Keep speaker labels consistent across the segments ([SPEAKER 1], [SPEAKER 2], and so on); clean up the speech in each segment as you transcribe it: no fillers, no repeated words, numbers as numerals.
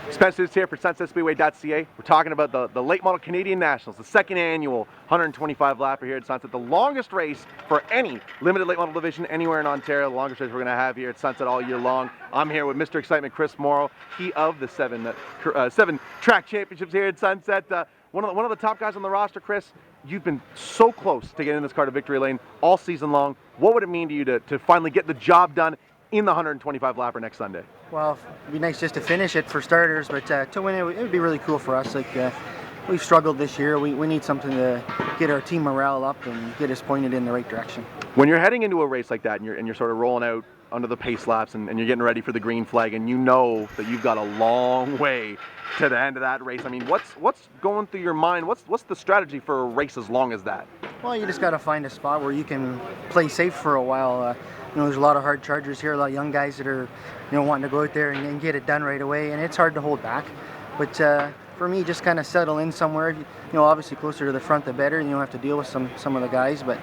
[SPEAKER 1] Spencer's here for SunsetSpeedway.ca. We're talking about the late model Canadian Nationals, the second annual 125 lapper here at Sunset, the longest race for any limited late model division anywhere in Ontario, the longest race we're going to have here at Sunset all year long. I'm here with Mr. Excitement, Chris Morrow, he of the seven track championships here at Sunset. One of the top guys on the roster, Chris. You've been so close to getting this car to victory lane all season long. What would it mean to you to finally get the job done in the 125 lapper next Sunday?
[SPEAKER 2] Well, it'd be nice just to finish it for starters, but to win it would be really cool for us. We've struggled this year. We need something to get our team morale up and get us pointed in the right direction.
[SPEAKER 1] When you're heading into a race like that and you're sort of rolling out under the pace laps and you're getting ready for the green flag and you know that you've got a long way to the end of that race, I mean, what's going through your mind? What's the strategy for a race as long as that?
[SPEAKER 2] Well, you just got to find a spot where you can play safe for a while. There's a lot of hard chargers here, a lot of young guys that are, wanting to go out there and get it done right away, and it's hard to hold back. But for me, just kind of settle in somewhere. Obviously closer to the front, the better. You don't have to deal with some of the guys, but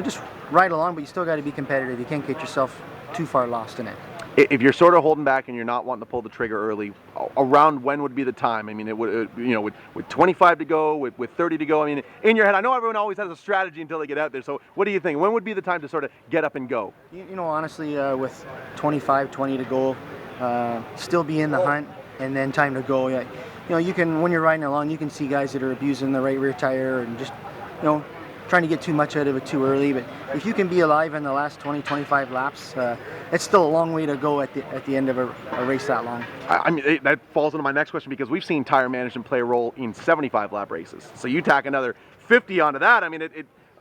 [SPEAKER 2] just ride along. But you still got to be competitive. You can't get yourself too far lost in it.
[SPEAKER 1] If you're sort of holding back and you're not wanting to pull the trigger early, around when would be the time? I mean, with 25 to go, with 30 to go. I mean, in your head, I know everyone always has a strategy until they get out there. So, what do you think? When would be the time to sort of get up and go?
[SPEAKER 2] Honestly, with 25, 20 to go, still be in the hunt, and then time to go. You can, when you're riding along, you can see guys that are abusing the right rear tire and just, trying to get too much out of it too early. But if you can be alive in the last 20, 25 laps, it's still a long way to go at the end of a race that long.
[SPEAKER 1] I mean, that falls into my next question, because we've seen tire management play a role in 75 lap races. So you tack another 50 onto that. I mean,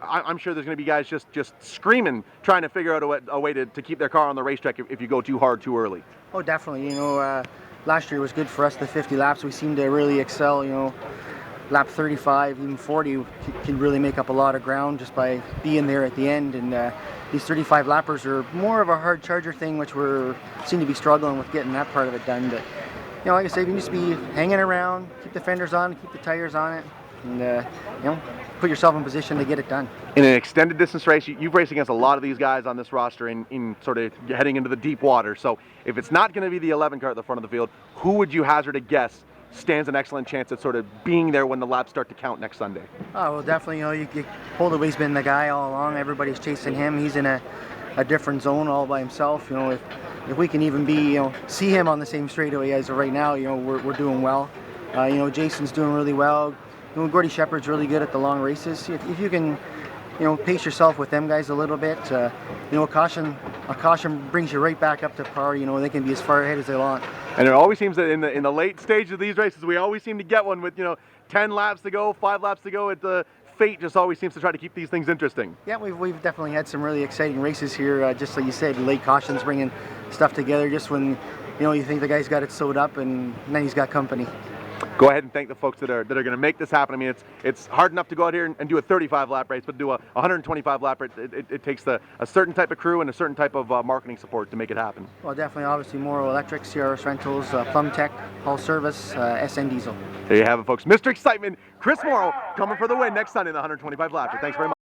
[SPEAKER 1] I'm sure there's going to be guys just screaming, trying to figure out a way to keep their car on the racetrack if you go too hard too early.
[SPEAKER 2] Oh, definitely. Last year was good for us, the 50 laps. We seemed to really excel, lap 35, even 40 can really make up a lot of ground just by being there at the end. And these 35 lappers are more of a hard charger thing, which seem to be struggling with getting that part of it done. But like I said, you can just be hanging around, keep the fenders on, keep the tires on it, and put yourself in position to get it done.
[SPEAKER 1] In an extended distance race, you've raced against a lot of these guys on this roster in sort of heading into the deep water. So if it's not going to be the 11 car at the front of the field, who would you hazard a guess stands an excellent chance at sort of being there when the laps start to count next Sunday?
[SPEAKER 2] Oh, well, definitely. Holdaway's been the guy all along. Everybody's chasing him. He's in a different zone all by himself. If we can even see him on the same straightaway as of right now, we're doing well. Jason's doing really well. Gordy Shepherd's really good at the long races. If you can, pace yourself with them guys a little bit, a caution brings you right back up to par. They can be as far ahead as they want.
[SPEAKER 1] And it always seems that in the late stage of these races, we always seem to get one with 10 laps to go, 5 laps to go. Fate just always seems to try to keep these things interesting.
[SPEAKER 2] Yeah, we've definitely had some really exciting races here. Just like you said, late cautions bringing stuff together just when you think the guy's got it sewed up, and then he's got company.
[SPEAKER 1] Go ahead and thank the folks that are going to make this happen. I mean, it's hard enough to go out here and do a 35 lap race, but to do a 125 lap race, it takes a certain type of crew and a certain type of marketing support to make it happen.
[SPEAKER 2] Well, definitely, obviously, Morrow Electric, CRS Rentals, Plum Tech, Hull Service, SN Diesel.
[SPEAKER 1] There you have it, folks. Mr. Excitement, Chris Morrow, coming for the win next Sunday in the 125 lap. Thanks very much.